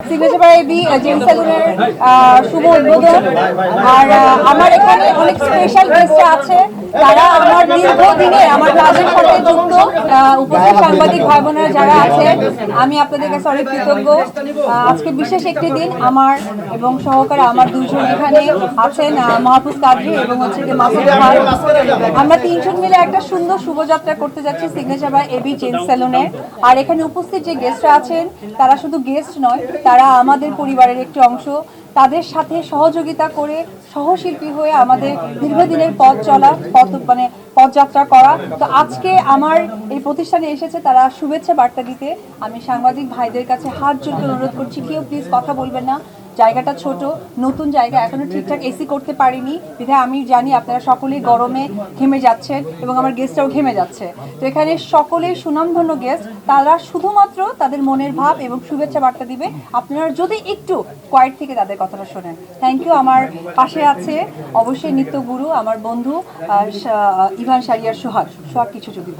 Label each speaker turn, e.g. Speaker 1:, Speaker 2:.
Speaker 1: Signature by AB gents সেলুনের শুভ উদ্বোধন। আর আমার এখানে অনেক স্পেশাল গেস্ট আছে, তারা আমার দীর্ঘদিনে আমার কাজের সাথে যুক্ত উপস্থিত সাংবাদিক ভাই বোনেরা যারা আছে, আমি আপনাদের কাছে অনেক কৃতজ্ঞ। আজকে বিশেষ একটি দিন আমার এবং সহকারে আমার দুজন এখানে আছেন, মাহফুজ কাদরি এবং হচ্ছে মাসুদ খান। আমরা তিনজন মিলে একটা সুন্দর শুভযাত্রা করতে যাচ্ছি সিগনেচার বাই এবি জেন্টস সেলুনে। আর এখানে উপস্থিত যে গেস্টরা আছেন তারা শুধু গেস্ট নয়, তারা আমাদের পরিবারের একটি অংশ। তাদের সাথে সহযোগিতা করে সহশিল্পী হয়ে আমাদের দীর্ঘদিনের পথযাত্রা করা। তো আজকে আমার এই প্রতিষ্ঠানে এসেছে তারা শুভেচ্ছা বার্তা দিতে। আমি সাংবাদিক ভাইদের কাছে হাত জোর করে অনুরোধ করছি, কেউ প্লিজ কথা বলবেন না। জায়গাটা ছোট, নতুন জায়গা, এখনো ঠিকঠাক এসি করতে পারিনি বিধায় আমি জানি আপনারা সকলেই গরমে ঘেমে যাচ্ছেন এবং আমার গেস্টরাও ঘেমে যাচ্ছে। তো এখানে সকলেই সুনামধন্য গেস্ট, তারা শুধুমাত্র তাদের মনের ভাব এবং শুভেচ্ছা বার্তা দিবে। আপনারা যদি একটু কোয়াইট থেকে তাদের কথাটা শোনেন। Thank you. আমার পাশে আছে অবশ্যই নিত্যগুরু আমার বন্ধু ইভান শারিয়ার সোহাগ কিছু যদি